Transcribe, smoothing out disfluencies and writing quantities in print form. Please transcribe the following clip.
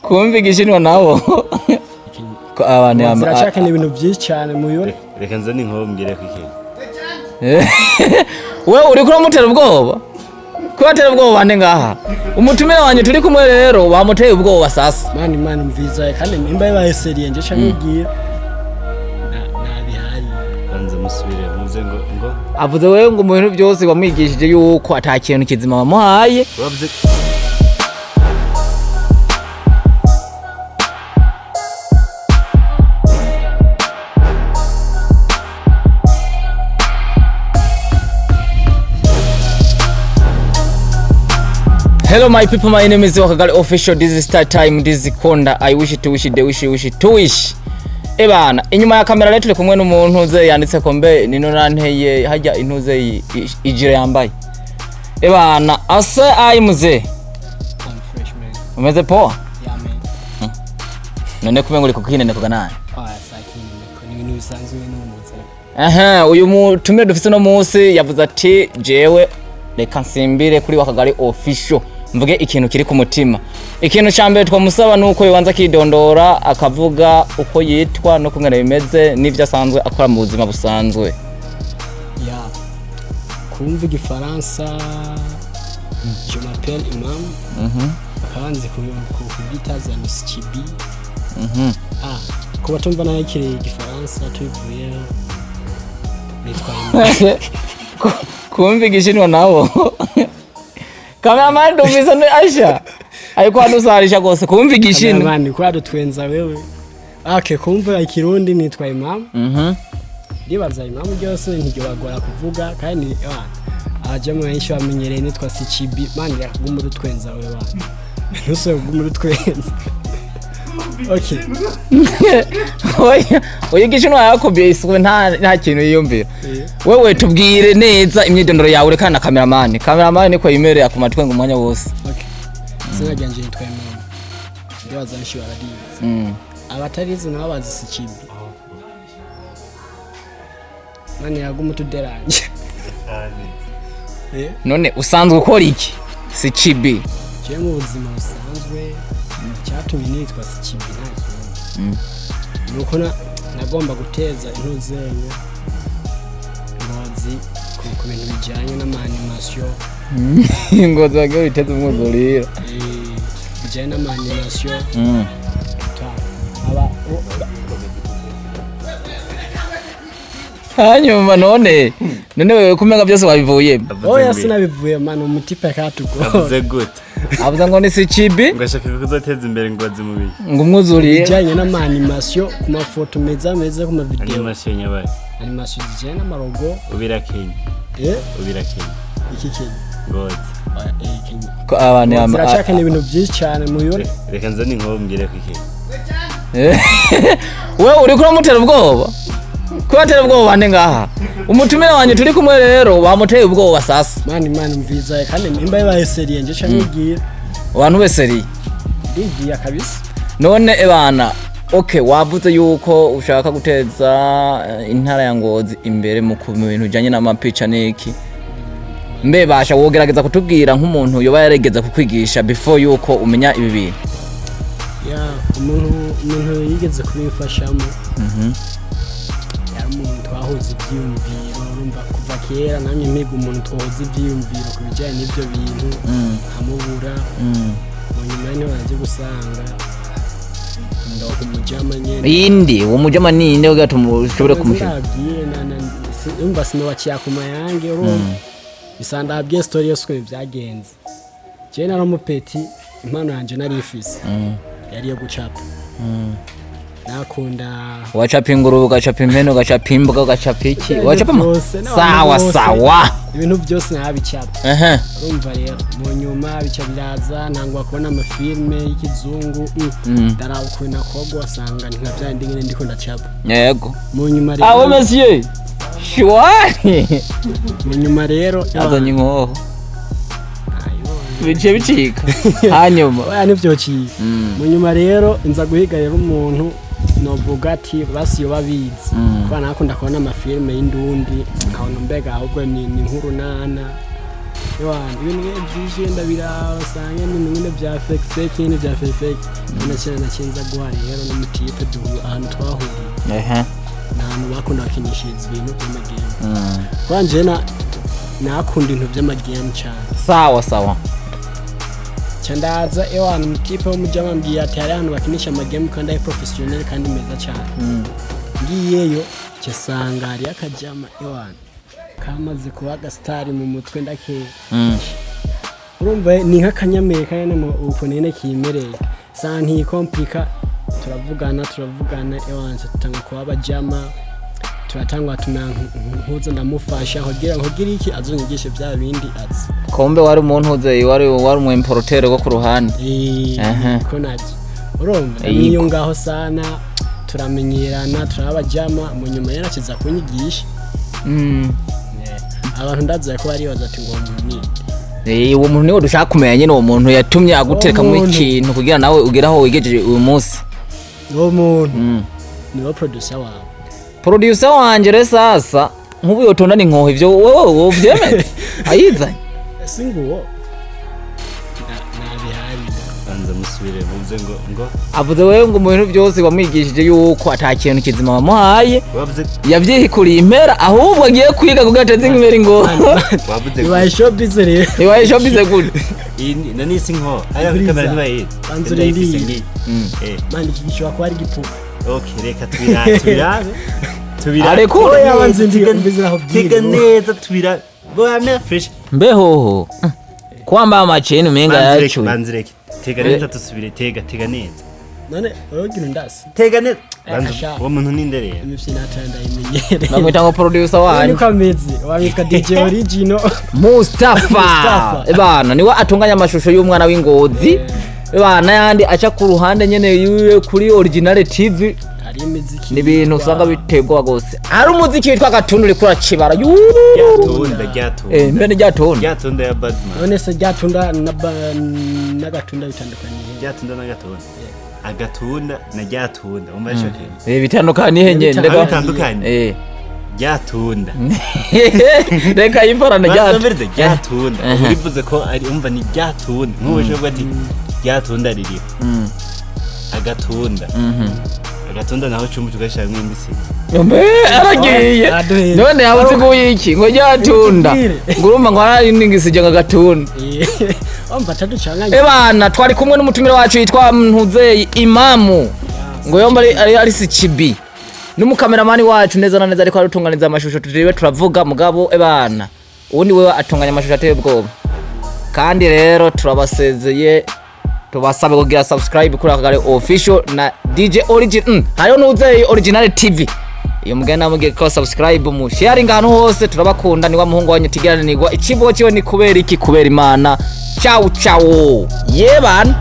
kumva igishinwa nabo ko abantu zirashaka ibintu byinshi cyane muyore reka nze ni nkombwire kwiki wewe uri kuramutera ubwoba kubatera ubwoba bande ngaha umutumire wanje turi kumwe rero wamuteye ubwoba sasa mani mviza kandi nimba yabaye seriye nje cyangwa kanze musubire muze ngo avuze wewe ngo mu bintu byose bamwigishije yuko atakintu kizima bamuhaye wavuze Hello my people, my name is Wakagali official. This is start time, this is Konda. I wish to wish, they wish. Ebana, inyuma ya kamera letu kumwe n'umuntu ze yanditse ko mbe nino nanteye hajya intuze ijire yambaye. Ebana, ase ayi muze. I'm fresh man. Umeze poa? Yeah man. None kumengo liko kinene kuganana. Sakini ni bisanzwe n'umuze. Aha, uyu mutumire dufise no munsi yavuze ati jewe reka nsimbire kuri Wakagali official. Mvuge ikintu kiri ku mutima. Ikintu cyambere twamusaba nuko yobanza kidondora akavuga uko yitwa no kumwe bimeze n'ivyo asanzwe akora mu buzima busanzwe. Ya. Kumva igifaransa je m'appelle Imam. Akabanze kubitaza Ngibi. Kuba tumva nayo kiri igifaransa tuvuye nitwa Imam. Kumva igishinwa nabo. Cameraman dumvise ne Aisha. Ariko adusarisha gose kumva igishinwa. Cameraman ko adutwenza wewe. Okay, kumva ikirundi nitwa Imam. Ndibaza Imam byose ntigyo bagora kuvuga kandi aje mu benshi bamenyereye nitwa Ngibi. Man yakuguma rutwenza wewe bana. Nuse guma rutwenza. Okay. Oya igishinwa yakobye iswe nta kintu yiyumvira. Wewe tubwire neza imyidondoro yawe reka na cameraman. Cameraman niko yimereye ku matwe ngo umwanya wose. Okay. Sina ganje nitwa Imam. Ndibaza nshi baradize. Abatarize nabo bazi Ngibi. Mane yaguma tuderanje. None usanzwe ukora iki? Ngibi. Je mu buzima busanzwe cyatumye nitwa Ngibi nta. Nuko nagomba guteza intuzenya ngozi ku bintu bijyanye n'amanimation. Ngozi wagiye biteze umwuzurira. Bijyanye n'amanimation. Hanyuma none wewe kumenga byose wabivuye. Oya sinabivuye mano umutipe katugora. avuze gute Avuze ngo ni Ngibi ngashaka kuzoteza imbere ngozi mu bihe ngo umwuzurire bijyanye n'amanimation ku mafoto meza ku ma video. animation yabaye Animation bijyanye n'amarogo ubirakenya iki Kenya ngozi ko abantu zirashaka ibintu byinshi cyane muyore reka nze ni nkombwire kwiki wewe uri kuramutera ubwoba kubatera ubwoba bande ngaha umutumire wanje turi kumwe rero wamuteye ubwoba sasa mani mviza kandi nimba yabaye seriye nje cyangwa abantu beseri ndigiye kabisa none ebana okay wavuze yuko ushaka guteza intara ya Ngozi imbere mu bintu bijanye n'amapica niki mbe basha wogerageza kutubwira nk'umuntu yoba yaregeza kukwigisha before yuko umenya ibi bintu ya umuntu yigeze kubifashamo yari umuntu twahoze ibyiyumviro urumva kuva kera namye mpiga umuntu twahoze ibyiyumviro ku bijyanye n'ibyo bintu amubura nyuma y'ino baje gusanga ndo kumujama nyene indi uwo mujama ninde ugatumushobore kumushira umva sino bakiyakuma yange urumva bisanda habye story yose ko byagenze je nari umupeti impano yanje nari ifise yari yo gucapa nakunda wacapa inguru ugacapa impene ugacapa imbwa ugacapa iki wacapa sawa ibintu byose nabicapa urumva rero mu nyuma bica biraza ntangwa kubona amafilme y'ikizungu darawukuna kogwa wasanga nka byandi ngene ndiko ndacapa yego mu nyuma rero aho monsieur shwari mu nyuma rero azanye inkoho bice bicika hanyuma oya nivyo ci mu nyuma rero inza guhiga rero umuntu novuga ati basi yo babizi kwa nakunda kubona amafilme y'indundi nkabona mbega ahubwo ni inkuru nana Yohani ibintu byinshi ndabirabasanga ni nyine bya fake ni bya fake nakinza guhari rero n'umutipe duhu ahantu twahuriye nahantu bakunda bakinishiriza ibintu by'amagame kwanje nakunda ibintu by'amagame cyane sawa cyandaza Yohani umutipe wo mujama mbwiye ati hari ahantu bakinisha amagame kandi ari professional kandi meza cyane ngiyeyo cyasanga ari akajama Yohani kamaze kuba gasitari mu mutwe ndake urumva ni nk'akanyamere kandi uko nene kimereye sa ntikomplika turavugana Yohani tutanga kuba bajama turatangwa tunankuza ndamufasha hogira iki azonyigishe bya bindi azi kombe wari umuntu uze wari mu importer go ku ruhande ko naje urumva niyo ngaho sana turamenyerana turabajama mu nyuma yarakiza kunyigisha abantu ndaza ko bari baza ati ngo umuntu uwo muntu niwe dushaka kumenya nyine uwo muntu yatumye agutereka mu ikintu kugira nawe ugeraho wigejeje uyu munsi uwo muntu niwe producer wanje re sasa nkubu yotonda ni nkoho ivyo wowe uvyemeze ayizanye singuwo banza musubire muvuze ngo avuze wewe ngo mu bintu byose wamwigishije yuko atakintu kizima wamuhaye yavyihikuriye impera ahubwo agiye kwiga kugateza impera ngo wavuze iwaye showbiz rero iwaye showbiz good nani sinko aya kamera ntibaye banzure ndi mandi kigisho kwa ari gipu okay reka tubira ariko yabanze ndiziraho tega neza tubira bwana fresh mbeho kwamba amacheni menga yacu banzireke tega neza tusubire tega neza none urogino ndasi tega neza uwo muntu nindereye imifyi natanda imenyere bamwita ngo producer wanyu kamezi wabika DJ original Mustafa ebana niwe atunganya amashusho y'umwana w'Ingozi ebana yandi aca ku ruhande nyene yiwe kuri Original TV ari imiziki ni bintu usanga bitego gose ari umuziki witwa Gatundu uri kura kibara mbene Gatunda ya Badman none se Gatunda na Gatunda bitandukanye Gatunda na Gatunda agatunda na Gatunda umbasho kintu bitandukanye henye ndega bitandukanye Gatunda reka yifarana Gatunda urivuze ko ari umva ni Gatunda nk'ubusho bwati Gatunda riri agatunda naho cumbu tugashira mw'imbisi aragiye none yabuze kuyiki ngo Gatunda ngurumva ngo ari ningisije Gatunda omba taducanganye ebana twari kumwe n'umutumire wacu yitwa Ntuzeye Imamu ngo yomba ari Sichibi n'umukameramani wacu neza na neza ariko arutunganiza amashusho turiwe turavuga mugabo ebana ubundi wewe atunganya amashusho ateye ubwoba kandi rero turabasezeye tubasabe kugira subscribe kuri Wakagali official na DJ Origin hariho Ntuzeye Original TV iyo mugana mugiye ko subscribe mu sharing ahantu hose turabakunda ni wa muhungu wanyu tigiranirwa ikibo cyo ni kubera iki kubera Imana ciao yebana